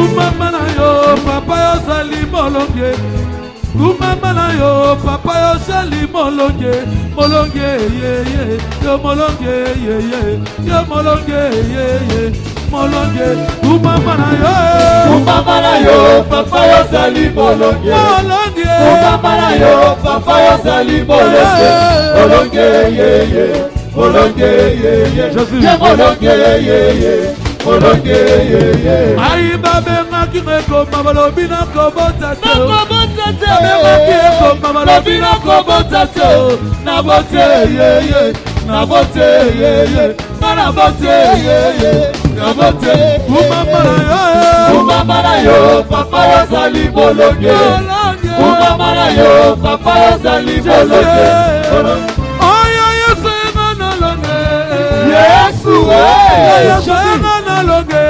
Kumama na yo papa yo sali molonge. Kumama na yo papa yo sali molonge. Molonge ye ye yo molonge ye ye yo molonge ye ye molonge. Kumama na yo papa yo sali molonge. Molonge Kumama na yo papa yo sali molonge. Molonge ye ye molonge ye ye ye molonge ye ye molonge ye ye. Ayi babe ngaki ngeko mabalobi na kobota te. Nakobota te. Ngaki ngeko mabalobi na kobota te. Na bote ye ye na bote ye ye na bote ye ye na bote. Kumama na yo papa yo sali molonge. Kumama na yo papa yo sali molonge. Oya Yesu na longe. Yesu Yesu na longe.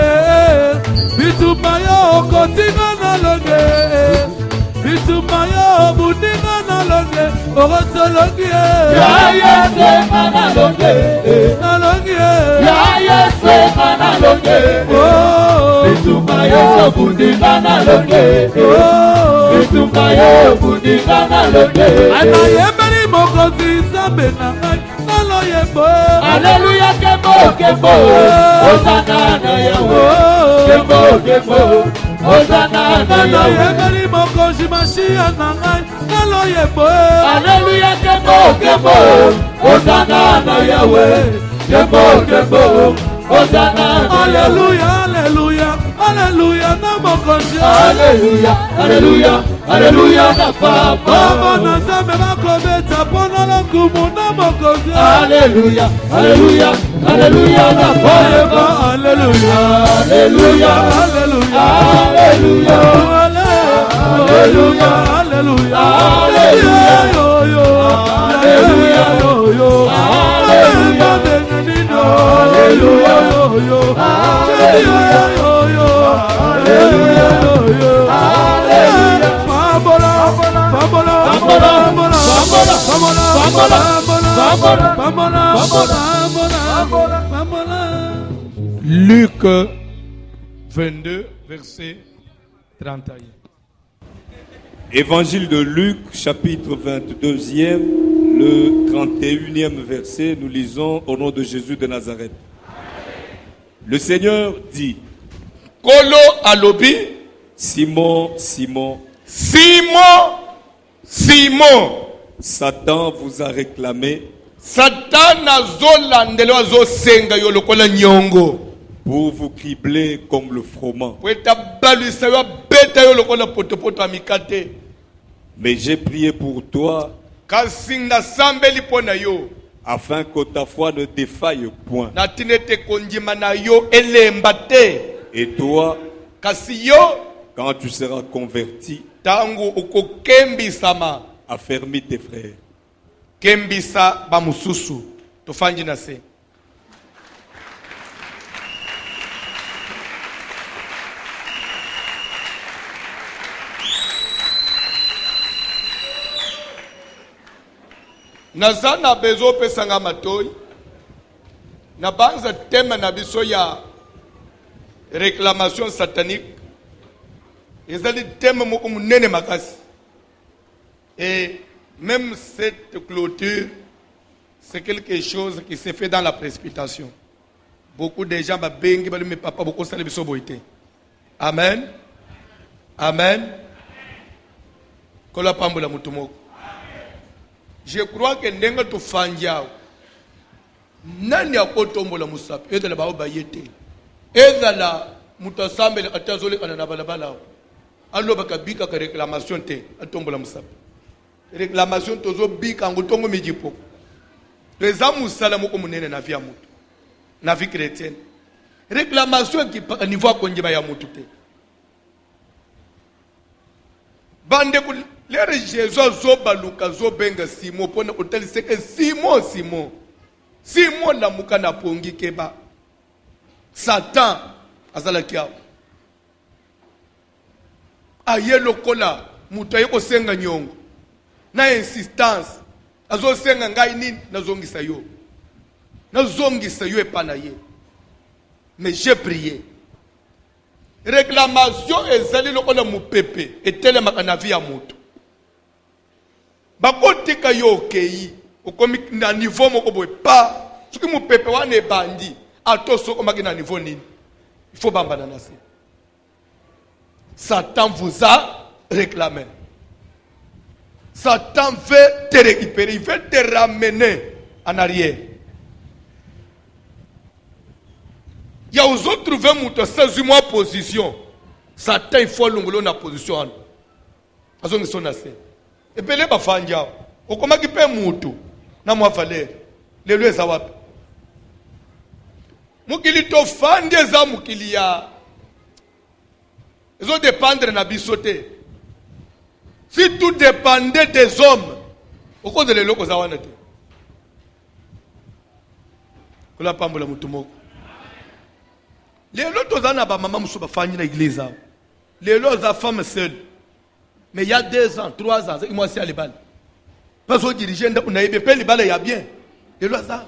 Bituma yo kotinga na longe. Bituma yo budinga na longe. Orotologi ya Yesu na longe. Na longe Ya Yesu na longe. Bituma yo budinga na longe. Bituma yo budinga na longe. Ana yemeli mokozi zambe na ngai. Alléluia, kebo, kebo, Hosanna na Yahweh. Kebo, kebo, Hosanna na Yahweh. Alléluia, kebo, kebo, Hosanna na Yahweh. Kebo, kebo, Hosanna na Yahweh. Alléluia, alléluia, alléluia, na mokozi. Alléluia, alléluia, alléluia na papa. Na nzambe bakobeta pona lokumu na mokozi. Alléluia, alléluia, alléluia na papa. Alléluia, alléluia, alléluia, alléluia, alléluia, alléluia, alléluia, yo yo, alléluia, yo yo, alléluia, alléluia, yo yo, alléluia, yo yo, alléluia, yo yo, alléluia. Luc 22, verset 31. Évangile de Luc, chapitre 22e, le 31e verset, nous lisons au nom de Jésus de Nazareth. Le Seigneur dit, Kolo alobi, Simon, Simon, Simon, Simon, Satan vous a réclamé Satan azolandelo azosenga yo lokola nyongo pour vous cribler comme le froment. Mais j'ai prié pour toi afin que ta foi ne défaille point. Et toi, quand tu seras converti, affermis tes frères. Kembisa bamususu tofanji na se. Nazana bezo pesanga matoi. Na banza tema na biso ya réclamation satanique. Ezali tema moko munene makasi. Et même cette clôture, c'est quelque chose qui s'est fait dans la précipitation. Beaucoup de gens bengi mais papa beaucoup ça biso boité. Amen. Amen. Kola pambola mutumoko. Je crois que ndenga to fanjao. Nani akotombola musapi ezala ba obayete. Ezala mutasambele atazole kana na balabala. Allo bakabika ka réclamation te atombola musapi. Réclamation tozo bika ngotongo mijipo. Reza musala moko munene na vie ya mutu. Na vie chrétienne. Réclamation qui niveau konjeba ya mutu te. Bande ku lere Jésus zo baluka zo benga Simon pona hotel seke Simon Simon. Simon na muka na pongi keba. Satan azala kia. Ayelo kola mutu ayeko senga nyongo. Na insistance azo senga ngai nini nazongisa yo epana ye. Mais j'ai prié réclamation ezali lokola mupepe etelemaka na vie ya moto. Bakotika yo okei okomi na niveau moko boye pa soki mupepe wana ebandi atoso okomaki na niveau nini, il faut bambana na se. Satan vous a réclamé. Satan veut te récupérer, il veut te ramener en arrière. Il y a aux autres trouvé mon 16 mois position. Satan il faut l'ongolo na position. Azongi son assez. Et puis les bafanja. Okoma ki pe mutu na mwa valeur. Lelo eza wapi? Mukili to fande za mukili ya. Ils ont dépendre na bisoté. Si tout dépendait des hommes, au cause de l'éloko zawanate. Kula pambola mutumoko. Les autres ont ba maman musuba fanyi na église. Les autres ont femme seule. Mais il y a 2 ans, 3 ans, ils m'ont assis à l'ébal. Parce que dirigeant on a ébé l'ébal il y a bien. Les autres ça.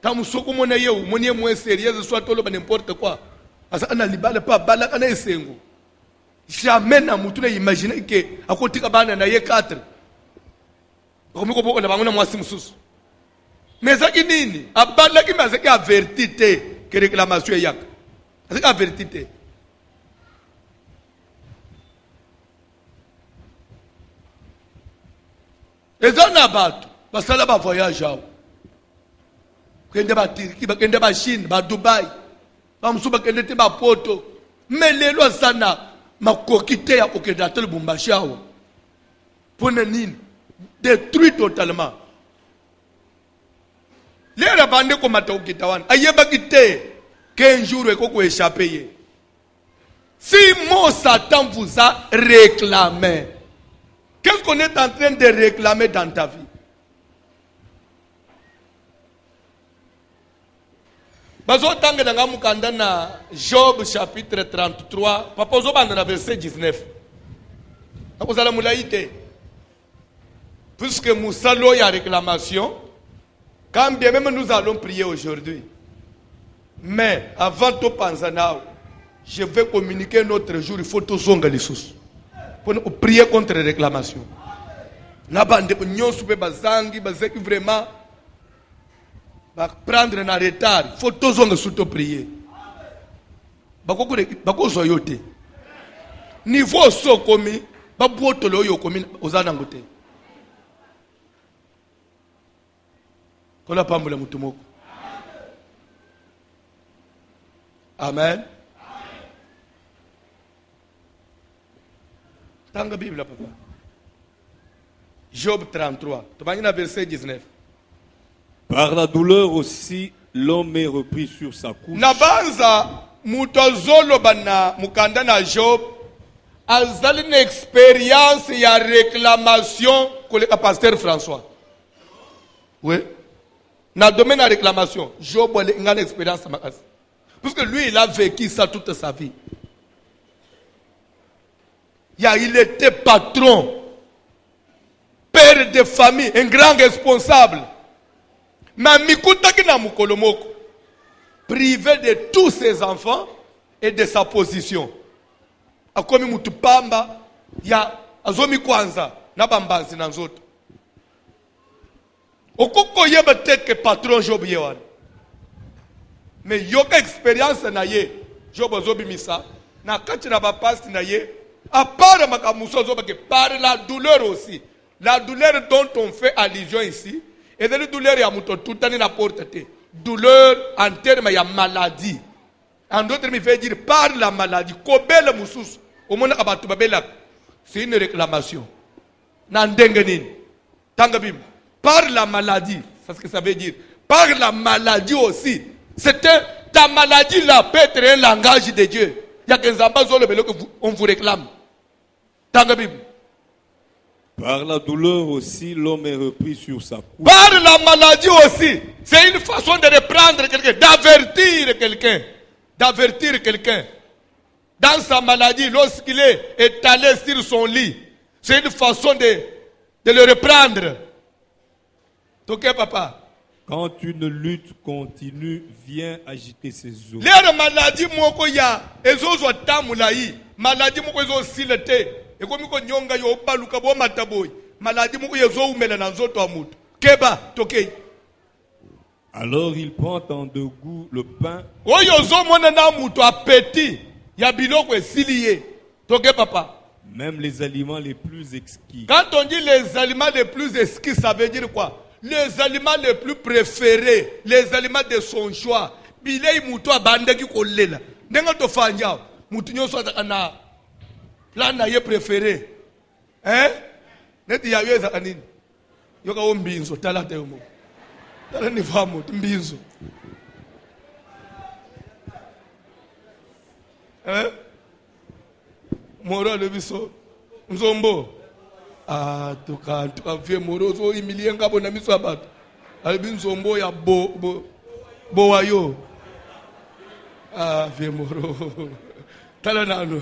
Quand musoko mona yeu, monié moins sérieux soit tolo n'importe quoi. Parce que ana libal pas bala kana esengo. Jamais na mutu na imaginer que akotika bana na ye 4. Comme ko boko na bango na mwasi mususu. Mais ça qui nini? Abala ki mazaki avertité que réclamation yak. C'est la vérité. Et dans la bateau, parce que là bas voyage kende ba Turquie, kende ba Chine, ba Dubaï, ba musuba kende te ba Poto. Mais les lois sana makokite ya kokenda tel Bumbashi awo. Pona nini? Détruit totalement. Les rabande ko mata okitawana. Ayeba kite. Qu'un jour il faut échapper. Si mon Satan vous a réclamé, qu'est-ce qu'on est en train de réclamer dans ta vie? Job chapitre 33, papa Zobanda verset 19. Puisque Moussalo y a réclamation, quand bien même nous allons prier aujourd'hui. Mais avant de penser, je vais communiquer un autre jour. Il faut tous zonga les sous pour prier contre les réclamations. Nabande nyon soupe bazangi bazeki vraiment va prendre un retard. Il faut tous zonga surtout prier. Bako zoyote. Niveau so komi babuoto lo yo komi ozana ngote. Kola pambula mutumoko. Amen. Tanga Bible papa. Job 33. Tu vas verset 19. Par la douleur aussi, l'homme est repris sur sa couche. Nabanza mutazolo bana mukanda na Job azali une expérience ya réclamation koleka pasteur François. Oui. Na domaine de réclamation, Job a une expérience makasi. Parce que lui, il a vécu ça toute sa vie. Il était patron, père de famille, un grand responsable. Mais privé de tous ses enfants et de sa position. Akomi mutupamba, ya azomi kwanza, nabambazi na nzoto. Okoko yeba teke patron Job yewan. Mais yoka expérience na ye Job azobimisa na kati na bapasti na ye à part makamuso zobake par la douleur aussi, la douleur dont on fait allusion ici et de la douleur ya muto tutani na porte te douleur en termes ya maladie, en d'autres termes il veut dire par la maladie kobela mususu omona abatu babela, c'est une réclamation na ndenge nini tanga Bible par la maladie, c'est ce que ça veut dire, par la maladie aussi. C'était ta maladie là peut être un langage de Dieu. Il y a que on vous réclame. Dans la Bible. Par la douleur aussi, l'homme est repris sur sa couche. Par la maladie aussi. C'est une façon de reprendre quelqu'un, d'avertir quelqu'un. D'avertir quelqu'un. Dans sa maladie, lorsqu'il est étalé sur son lit, c'est une façon de le reprendre. Ok, papa? Quand une lutte continue vient agiter ses eaux. lero maladie moko ya ezozwa tamula yi maladie moko ezosila te ekomi konyonga yo baluka bo mataboyi maladie moko yezoumela na nzoto ya mutu keba tokei. Alors il prend en dégoût le pain. oyo ozomona na mutu apeti ya biloko esili ye toke papa. Même les aliments les plus exquis. Quand on dit les aliments les plus exquis, ça veut dire quoi? Les aliments les plus préférés, les aliments de son choix. Bilei mutu abande ki kolela. Ndenga to fanja, mutu nyoso na plan na ye préféré. Hein? Neti ya yeza kanini? Yoka wo mbinzo tala te mo. Tala ni famu mbinzo. Hein? Moro le biso nzombo tuka vie moro zo imilie ngabo na miso abato alibi nzombo ya bo wayo vie moro tala nanu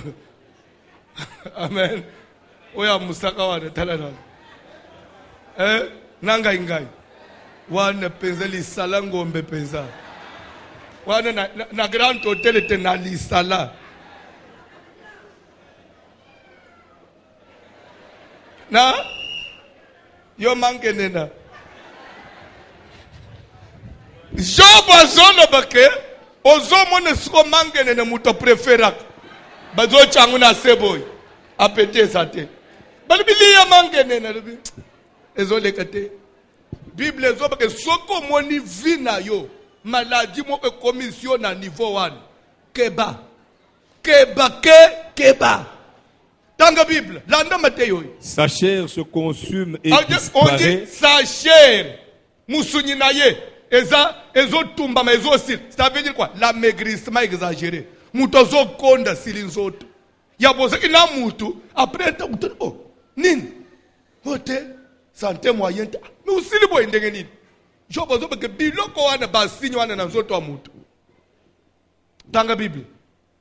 amen oya musaka wana tala nanu nanga ingai wana penza lisala ngombe penza wana na grand hotel te na lisala. Na yo manke nena Job azono bake ozomo ne siko manke nena muto prefera bazo changu na seboy apete sate bali biliya manke nena lubi ezole kate Bible zo bake soko moni vina yo maladie mo e commission na niveau 1 keba dans la Bible, sa chair se consume et on disparaît. dit sa chair, moussouninaye, ezo tumba ma ezo sil. Ça veut dire quoi? L'amaigrissement exagéré. Moutozo konda silinzoto. Ya boze ina moutou après oh nin hotel santé moyen mais aussi le boy ndenge nini. Je bozo que biloko wana basinyo wana na nzoto wa moutou. Dans la Bible.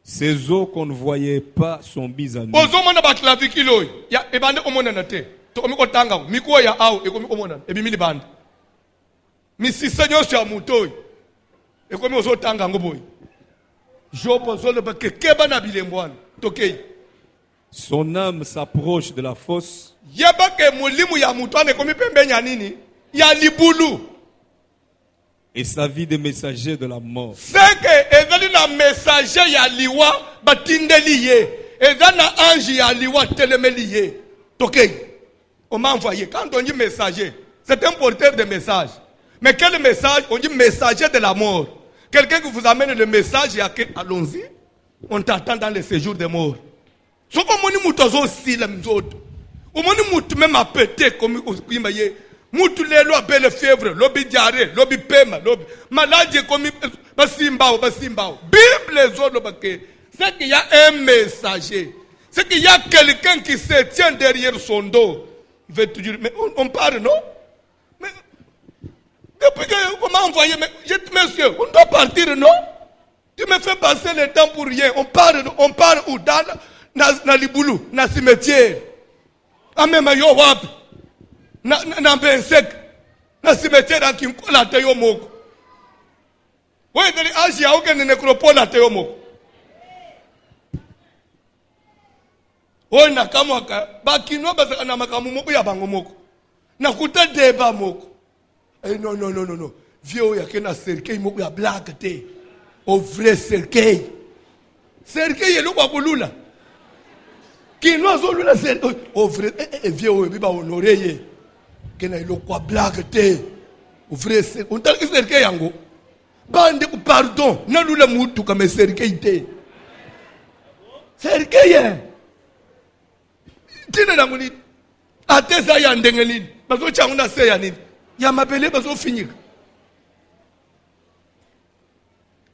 Ces eaux qu'on ne voyait pas sont mises à nu. Ozomona ba claviculo ya ebande omona na te. To komiko tanga mikuo ya au ekomi omona ebimili bande. Misisenyo sya mutoyi. Ekomi ozo tanga ngoboyi. Jobo zolo ba keba na bilembwana. Tokei. Son âme s'approche de la fosse. Yeba ke mulimu ya mutwane ekomi pembenya nini? Ya libulu. Et sa vie de messager de la mort. C'est que ezali na messager ya liwa batindeli ye. Ezali na ange ya liwa telemeli ye. Tokei. On m'a envoyé. Quand on dit messager, c'est un porteur de message. Mais quel message? On dit messager de la mort. Quelqu'un qui vous amène le message, il y a que allons-y. On t'attend dans le séjour des morts. Ce qu'on m'a dit, moutozo si la mzoto. On m'a dit, même à péter comme il m'a dit. Mutu lelo abele fièvre, lobi diarrhée, lobi pema, lobi maladie comme basimbao. Bible zolo bake. C'est qu'il y a un messager. C'est qu'il y a quelqu'un qui se tient derrière son dos. Il veut te dire, mais on parle, non? Mais depuis que vous m'avez envoyé, mais je te monsieur, on doit partir, non? Tu me fais passer le temps pour rien. On parle où? Dans Liboulou, dans le cimetière. Ah même yo wap. Na bensek na cimetière en Kimkola te yo moko. Ouais dali Asia aucun nécropole te yo moko. Ouais na kamwaka bakino basa na makamu moko ya bango moko. Na kuta deba moko. Eh non. Vieux ya kena cercueil moko ya blague te. Au vrai cercueil. Cercueil lo kwa bulula. Kino zo lula cercueil. Au vrai vieux biba honoré ye. Kena ilo kwa blague te ouvre on t'a dit cercueil yango bande pardon na lula mutu kama cercueil te cercueil tina na muni ateza ya ndenge nini bazo changu na se ya nini ya mabele bazo finir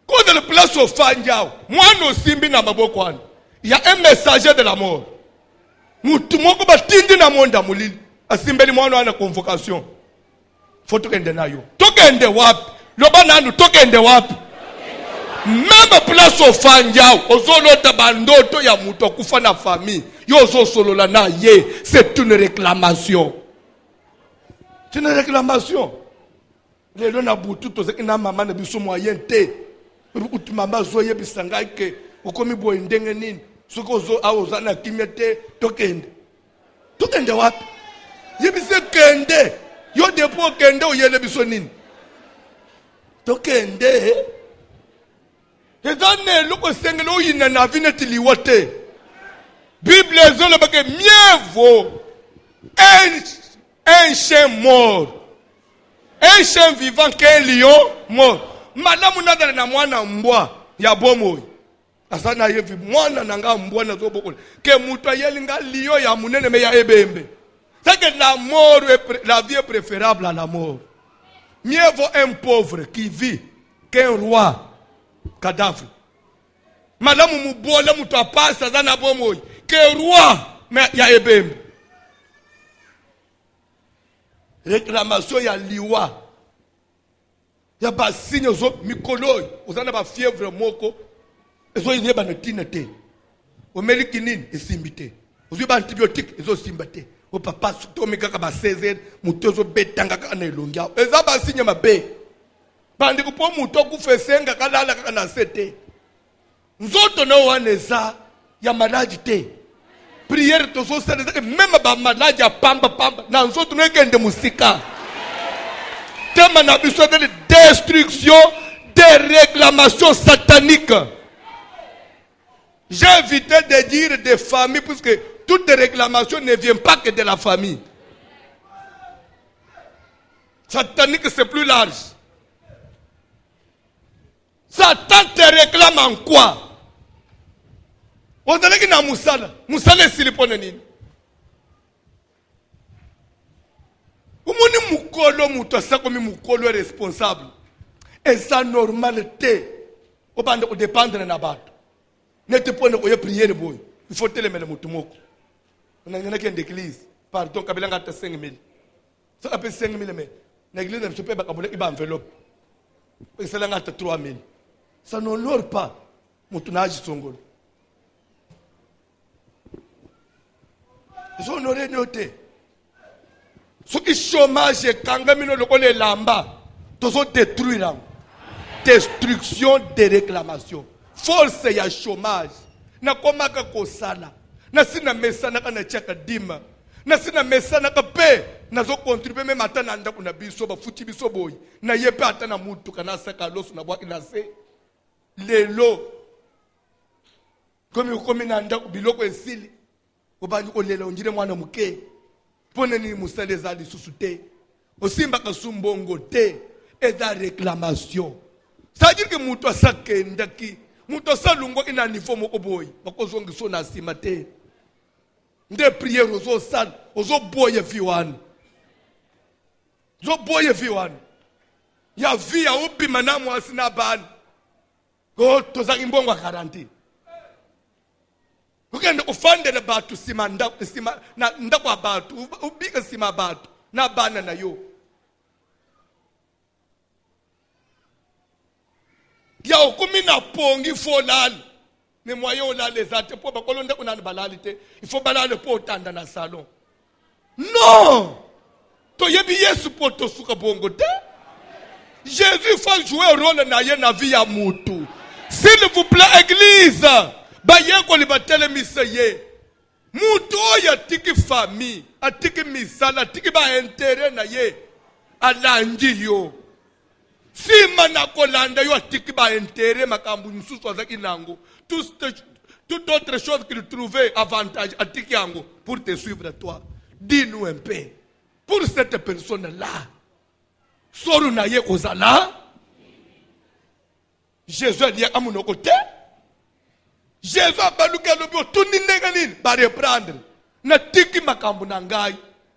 ko de la place au fanjao mwana simbi na maboko wana ya un messager de la mort mutu moko batindi na monda mulili asimbeli mwana wana convocation faut tokende nayo tokende wapi loba nanu tokende wapi même place ofanja ozolota bandoto ya muto kufa na famille yo ozosolola na ye c'est une réclamation lelo na butu tozaki na mama na biso moyen te uti mama zoyebisa ngai ke okomi boye ndenge nini soki oza na kimia te tokende wapi yebise kende yo depo okende oyele biso nini tokende eza nelo kosengela oyina na vi neti liwa te bible ezoloba ke mieux vaut un chien mort, un chien vivant qu'un lion mort. Malamu nadala na mwana mbwa ya bomoy. Asana yevi mwana nanga mbwa na zobokole. Ke mutu ayelinga lion ya munene me ya ebembe. C'est que la mort, la vie est préférable à la mort. Mieux vaut un pauvre qui vit qu'un roi cadavre. Malamu mubola mutu apasa zana bomoy. Que roi me ya ebembe. Réclamation ya liwa ya ba signe zo mikolo ozana ba fièvre moko ezo yeba na tinete o melikinine esimbite ozo ba antibiotique ezo simbate o papa sutomika ka ba 16 mutozo betanga ka na elongia eza ba signe mabe bandi ko muto ku fesenga kalala ka na sete nzoto na waneza ya malaji te prière to so sele même ba malaja pamba na nzoto no ekende musika tema na biso de destruction des réclamations sataniques. J'ai évité de dire des familles puisque toutes les réclamations ne viennent pas que de la famille. Satanique c'est plus large. Satan te réclame en quoi? Ozalaki na musala silipone nini? Umoni mukolo mutu asakomi mukolo responsable. Eza normalité. Obande ko dépendre na bato. Nete pone ko ye prière boy. Il faut telemela mutu moko. On a ngana ki d'église. Pardon kabela ngata 5000. Ça appelle 5000 mais na église ne peut pas kabula iba enveloppe. C'est la ngata 3000. Ça n'honore pas mutu na aji songolo. Ils sont honorés notés. Ce qui chômage est quand même le lamba, tous ont détruit là. Destruction des réclamations. Force ya chômage. Na komaka kosala. Na sina mesana kana chaka dima. Na sina mesana ka pe. Na zo contribuer même atana ndako na biso ba futi biso boy. Na yepe atana mutu kana saka loso na bwa inase. Lelo. Comme na ndako biloko esili. Obanyi olela onjire mwana muke pone ni musale za lisusu te osimba kasumbongo te eza réclamation ça veut dire que mutu asakenda ki mutu asalungo ina niveau moko boy bakozongi so na sima te nde prière ozo sal ozo boye viwana zo boye viwana ya via ubi manamu asina bana go tozaki mbongo garantie. Ukende ufandele batu sima na ndakwa batu ubika sima batu na bana na yo ya ukumi na pongi folali ne moyen olale zate po bakolo ndako na balali te il faut balale po tanda na salon non to yebi Yesu po to suka bongo te Jésus faut jouer rôle na ye na vie ya mutu s'il vous plaît église bayeko libatele miseye mutu oya tiki famille atiki misala atiki ba intérêt na ye alangi yo sima na kolanda yo atiki ba intérêt makambu nsusu azaki nango toute autre chose qu'il trouvait avantage atiki yango pour te suivre toi. Dis-nous un peu pour cette personne là soru na ye kozala Jésus a dit à mon côté. Jésus a baluka lobio tuni ndenganini ba reprendre na tiki makambu na ngai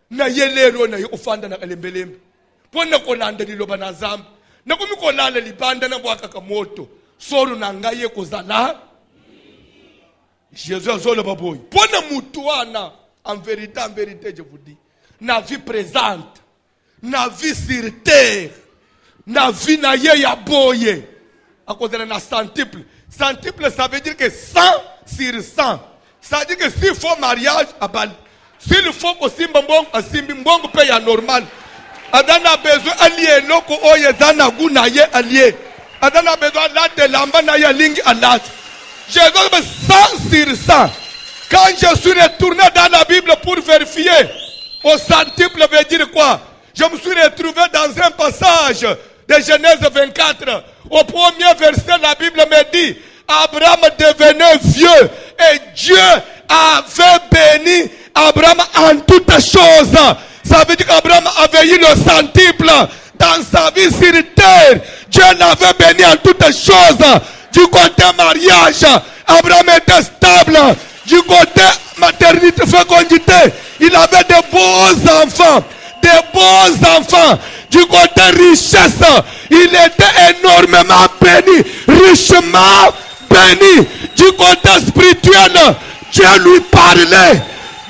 na yelero na ofanda na kalembelembe pona kolanda liloba na zambi na kumi kolala libanda na bwaka ka moto soru na ngai ekozala Jésus azolo baboy pona mutu wana en vérité je vous dis na vie présente na vie sur terre na vie na ye ya boye akozela na centuple. Centuple, ça veut dire que 100 sur 100. Ça veut dire que s'il faut mariage, s'il faut que Simba Mbongo paye à normal. Adana besoin allié loko oye zana guna ye allié. Adana besoin là de lamba na ya lingi alat. Je donne 100 sur 100. Quand je suis retourné dans la Bible pour vérifier, au centuple veut dire quoi? Je me suis retrouvé dans un passage de Genèse 24. Au premier verset, la Bible me dit, Abraham devenait vieux et Dieu avait béni Abraham en toutes choses. Ça veut dire qu'Abraham avait eu le centuple dans sa vie sur terre. Dieu l'avait béni en toutes choses. Du côté mariage, Abraham était stable. Du côté maternité, fécondité, il avait de beaux enfants. De beaux enfants. Du côté richesse, il était énormément béni. Richement béni. Du côté spirituel, Dieu lui parlait.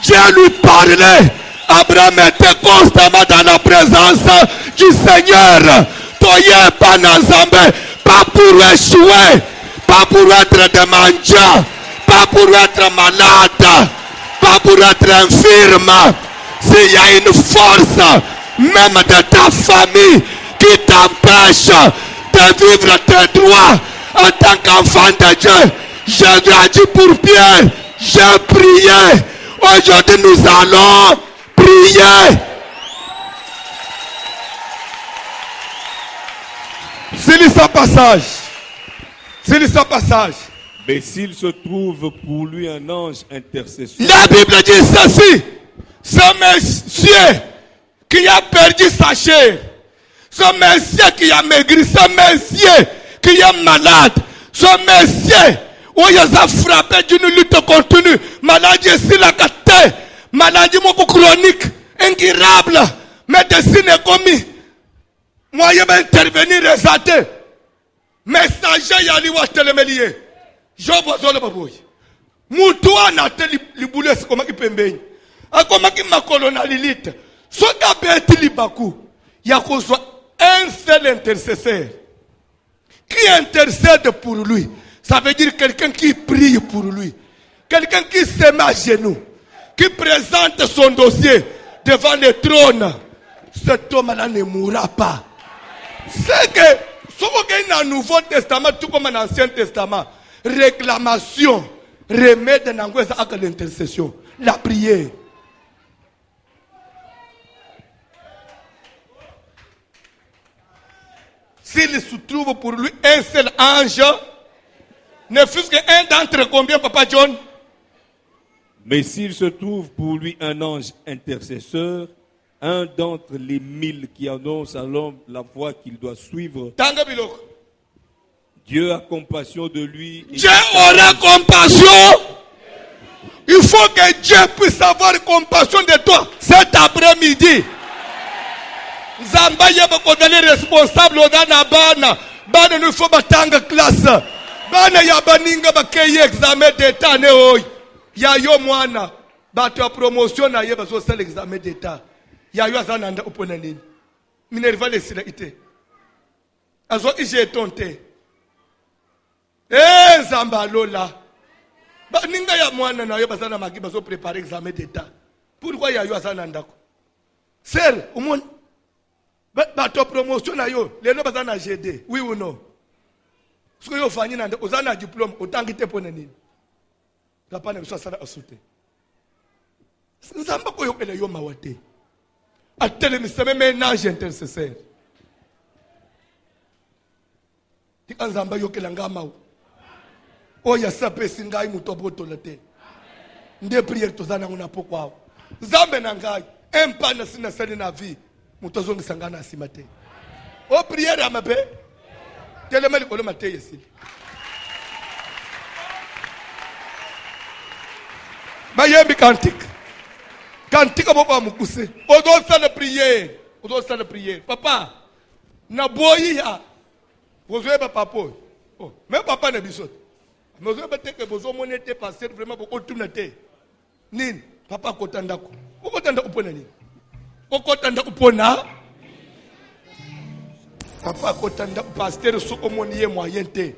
Dieu lui parlait. Abraham était constamment dans la présence du Seigneur. Toye Panazambe, pas pour échouer, pas pour être des mendiants, pas pour être malade, pas pour être infirme. S'il y a une force, même de ta famille, qui t'empêche de vivre tes droits en tant qu'enfant de Dieu, je lui ai dit pour Pierre, j'ai prié. Aujourd'hui nous allons prier. C'est le passage. C'est le passage. Mais s'il se trouve pour lui un ange intercesseur. La Bible dit ceci. Ce monsieur qui a perdu sa chair, ce monsieur qui a maigri, ce monsieur qui est malade, ce monsieur où il a frappé d'une lutte continue, maladie sur la carte, maladie chronique, incurable, médecine commis, moyen d'intervenir, résultat, messager yali wa telemelier, jobo zolo baboy, mutua na teli libule sikoma kipembeni, akoma kimakolo na lilite, soka beti libaku, yakozwa un seul intercesseur, qui intercède pour lui. Ça veut dire quelqu'un qui prie pour lui. Quelqu'un qui se met à genoux. Qui présente son dossier devant le trône. Cet homme-là ne mourra pas. C'est que, ce qu'il y a dans le Nouveau Testament, tout comme dans l'Ancien Testament, réclamation, remède dans l'intercession, la prière. S'il se trouve pour lui un seul ange, ne fût-ce qu'un d'entre combien, Papa John? Mais s'il se trouve pour lui un ange intercesseur, un d'entre les 1000 qui annoncent à l'homme la voie qu'il doit suivre, Dieu a compassion de lui. Dieu aura compassion. Il faut que Dieu puisse avoir compassion de toi cet après-midi. Zamba yeba kodali responsable odana bana. Bana nous faut batanga classe. Bana ya baninga bakeye examen d'état ne oy. Ya yo mwana. Bato ya promotion na yeba so sel examen d'état. Ya yo azananda upona nini. Minerva lesila ite. Azo ije tonte. Zamba lola. Baninga ya mwana na yo bazana magiba so préparer examen d'état. Pourquoi ya yo azananda ko? Sel umon bato promotion na yo lelo bazana GD. Oui ou non? Ce que vous faites, vous avez un diplôme, autant que vous avez un diplôme. Vous n'avez pas de assuté. Vous n'avez pas de diplôme. Vous n'avez pas de intercesseur. Vous n'avez pas de diplôme. Vous n'avez pas de diplôme. Vous prières tous les jours pourquoi. Vous avez un pan de la vie. Vous avez un pan de la vie. Vous priez à ma paix. Telemeli kolo mate yesili. Bayembi cantique. Cantique boba mukuse. Odo sala prière. Odo sala prière. Papa, na boyi ya. Bozoe ba papo. Oh, même papa na bisot. Mais bozoe ba teke bozo monete passer vraiment pour otunate. Nin, papa kotanda ko. Okotanda upona ni. Okotanda upona. Papa kotanda pasteur so omoniye moyen te.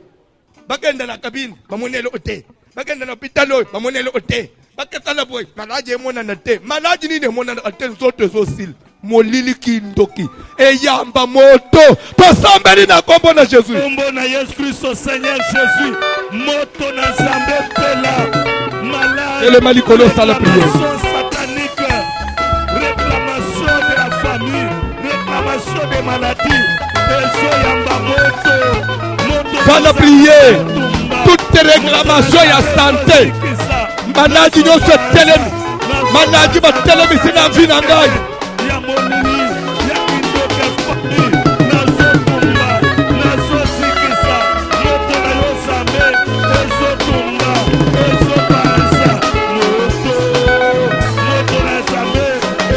Bagenda na cabine, bamonelo ote. bakenda na hospital oyo bamonele ote baketala boy maladi emonana te maladi nini emonana te nzoto ezosila molili kindoki eyamba moto tosambeli na kombo na Jésus kombo na Yesu Kristo Seigneur Jésus moto na Nzambe pela malade et le malikolo sala prière satanique réclamation de la famille réclamation des maladies ezoyamba moto sala prière toutes réclamations ya santé maladi nyonso etelemi maladi batelemi sina vi na ngai ya monini ya kindoke famille nazotumba nazosikisa moto na yo Nzambe ezotumba ezopanza moto na Nzambe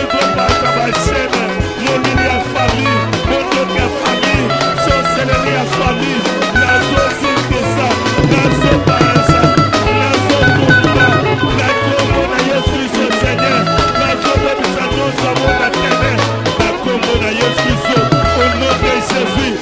ezopanza bashene monini ya famille mondoke ya famille sorcellerie ya famille nazosikisa nazopanza nazotumba na kombo na Yesu Kristo Seigneur nazobebisa nyonso ya mona tene na kombo na Yesu Kristo au nom de Jésus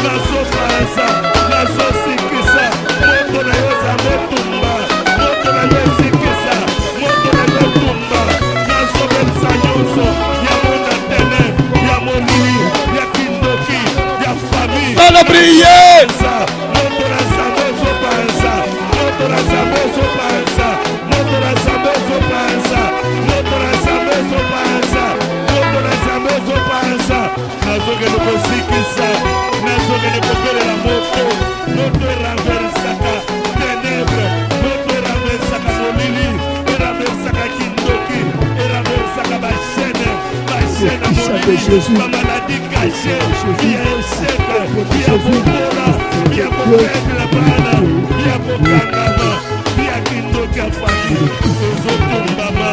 nazopanza nazosikisa moto na yo Nzambe tumba moto na yo esikisa moto na yo tumba nazobebisa nyonso ya mona tene ya molili ya kindoki ya famille sala prière moto na Nzambe ezopanza moto na Nzambe ezopanza moto na Nzambe ezopanza moto na Nzambe ezopanza moto na Nzambe ezopanza nazokende kosikisa nazokende kobelela moto moto eranversaka ténèbre moto eranversaka molili eranversaka kindoki eranversaka bashene ya molili bamaladi kashe ya eseka ya kobola ya kopetela bana ya kokangama ya kindoki ya famille ezotumbama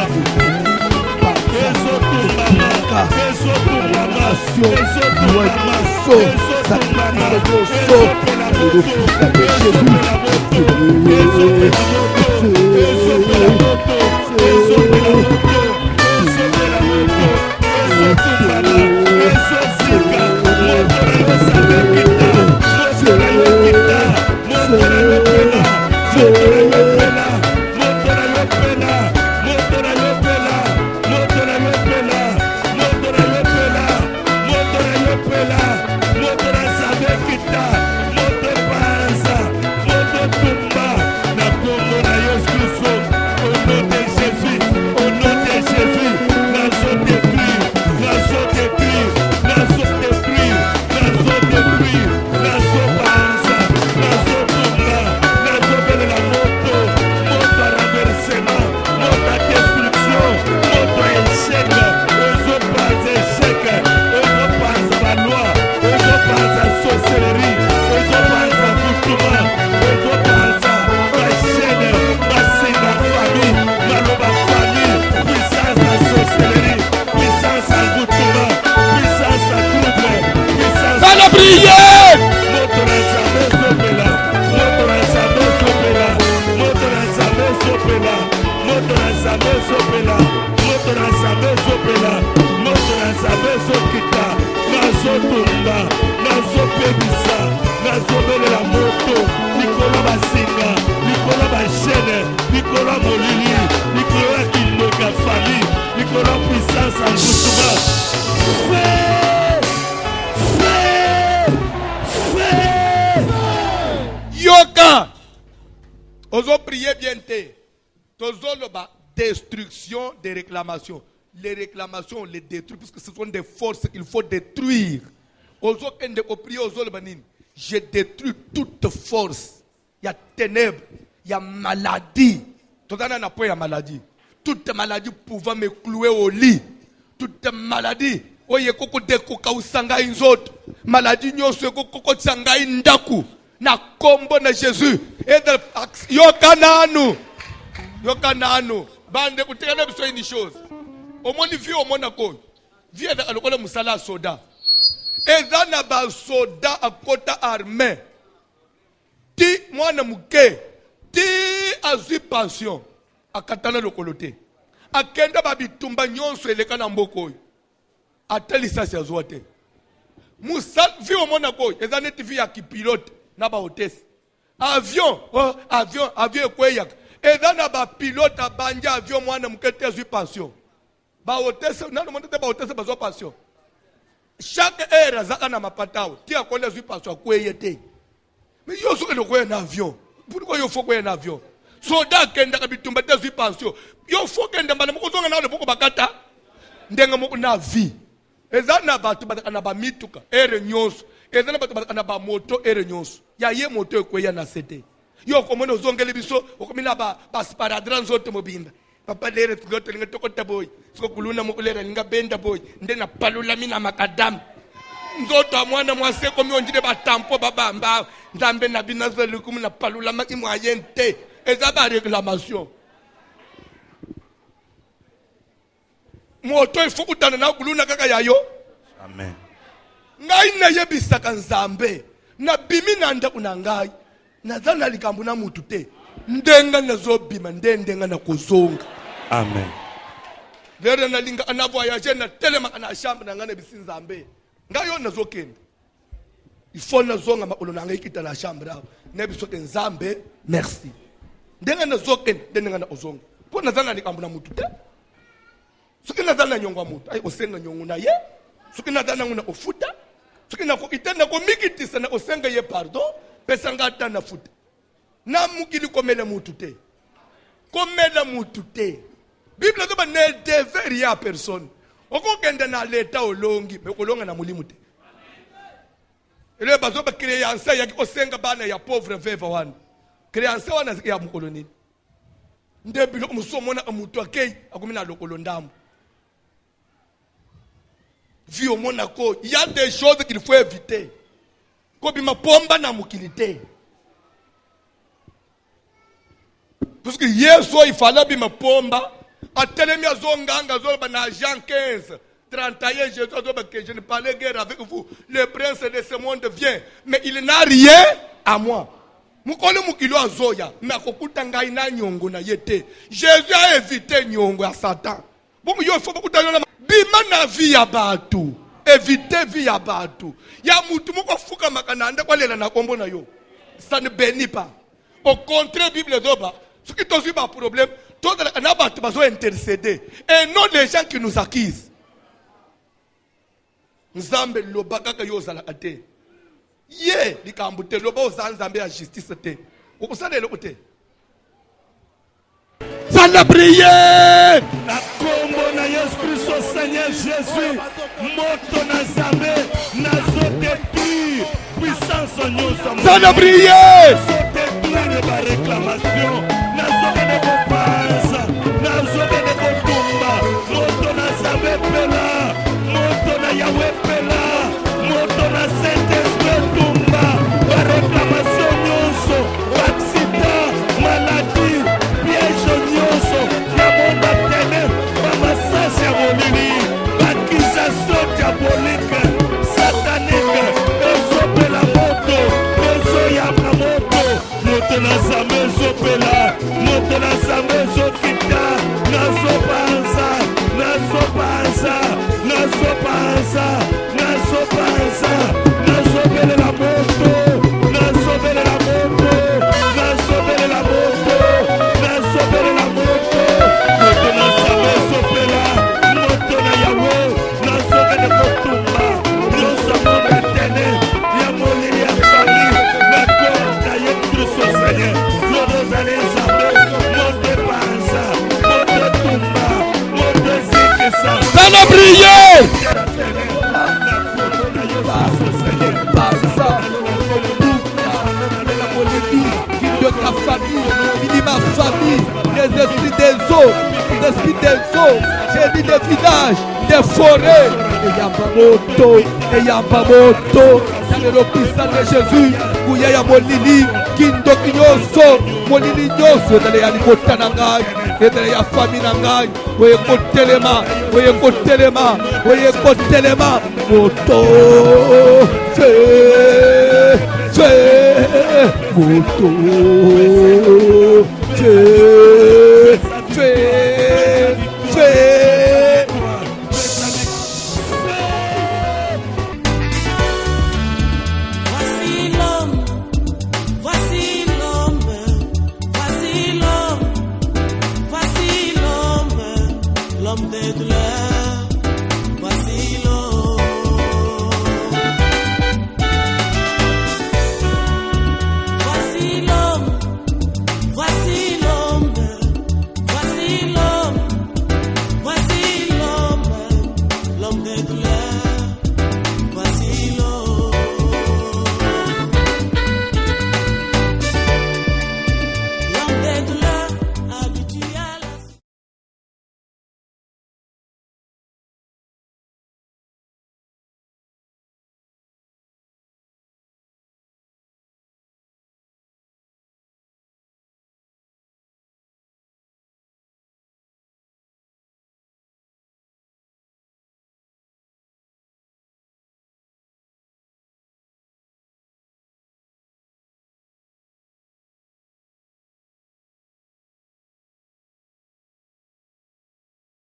Ozo prier bien te. Tozo ba destruction des réclamations. Les réclamations, les détruire, parce que ce sont des forces qu'il faut détruire. Ozo kende ko prier ozo le banin. Je détruis toute force. Il y a ténèbres, il y a maladie. Tozana na po ya maladie. Toute maladie pouvant me clouer au lit. Toute maladie. Oye koko deko ka usanga inzoto. Maladie nyonso koko tsanga indaku. Na kombo na Jésus. Yokananu. Bande kutekana biso ini chose. Omoni vi omona ko. Vi eza alokola musala soda. Eza na ba soda akota armée. Ti mwana muke. Ti azui pension. Akatana lokolote. Akenda babitumba nyonso eleka na mboko. Atelisa si azoate. Musal vi omona ko. Eza neti vi ya kipilote. Na ba hotesse. avion ekweyak eza na bapilote abandi avion mwana mukete azwi pension baotese nano mwana te baotese bazwa pension chaque heure azaka na mapatao ti akola azwi pension akweye te mais yo soki lokoya na avion pourquoi yo faut koya na avion soda akendaka bitumba te azwi pension yo faut kenda mbala moko zonga na loboko bakata ndenge moko na vie eza na bato bataka na bamituka ere nyonso eza na bato bataka na bamoto ere nyonso ya ye moto ekweya na sete yo komona ozongeli biso okomina basparadra nzoto mobinda papa lere tugoto linga tokota boy siko kuluna mokulera linga benda boy nde na palula mina makadam nzoto amwana mwase komi onjide batampo babamba nzambe na binazo lukumu na palula maki moyente eza ba réclamation moto ifo kutana na kuluna kaka yayo Amen. ngai na yebisaka nzambe na bimi na ndaku na ngai nazana likambo na mutu te ndenga nazobima ndenga na kozonga. Amen. Lere na linga ana voyager na telema na chambre na ngane bisi nzambe ngayo nazokenda ifo nazonga makolo na ngai kita na chambre aho ne biso ke nzambe merci ndenga nazokenda ndenga na ozonga po nazana likambo na mutu te soki nazana nyongo mutu ay osenga nyongo na ye soki nazana nguna ofuta soki na ko itenda ko mikitisa na osenga ye pardon pesa ngata na futa na mukili komela mutu te komela mutu te Bible doba ne devait rien à personne okokenda na leta olongi me kolonga na mulimu te ele bazoba créance ya osenga bana ya pauvre veuve wana créance wana ya mukoloni ndebilo musomona mutu akei akomina lokolo ndambo vie au Monaco, il y a des choses qu'il faut éviter. Comme ma pomba na mukilité. Parce que hier soir il fallait bima pomba. A telemi azonganga zoba na Jean 15, 31 Jésus zoba que je ne parlais guère avec vous. Le prince de ce monde vient, mais il n'a rien à moi. Mukole mukilo azoya, mais akokuta ngai na nyongo na yete. Jésus a évité nyongo à Satan. Bon yo faut beaucoup na bima na vie ya batu éviter vie ya batu ya mutu moko fuka makananda kwa lela na kombo na yo ça ne bénit pas au contraire Bible zoba ce qui tozi ba problème tout na batu bazo intercéder et non les gens qui nous accusent nzambe lobaka ka yo zala ate ye likambo te loba ozanzambe ya justice te okusalelo kote ça la prière La combo na Yesu Christ Seigneur Jésus moto na zambe na zote pi puissance nyosa ça la prière zote pi ba réclamation na zote de confiance na zote de kotumba moto na zambe pela moto na Yahweh pela moto na Saint-Esprit tumba ba réclamation nyoso accident maladie piège nyoso na monde tene ba massage ya molili accusation diabolique satanique ezopela moto ezoyamba moto moto na zambe ezopela moto na zambe ezokita nazopanza nazopanza nazopanza nazopanza nazobelela moto nazobelela moto nazobelela moto nazobelela moto moto na zambe ezopela moto na yawe nazobele kotumba nyonso monde tene ya molili ya fami na kota ye kristo seigneur lodozali zambe moto epanza moto etumba moto ezikisa ça la prière de ta famille, de ma famille, les esprits des eaux, les esprits des eaux, j'ai dit des villages, des forêts, et Yamamoto, dans le puissant de Jésus, où il y a Molili, Kindo Kinyoso, Molili Nyoso, dans les Alikota Nangai, et dans la famille Nangai, où il y a Kotelema, où il y a Kotelema, où il y a Kotelema, Moto, fais, moto, fais.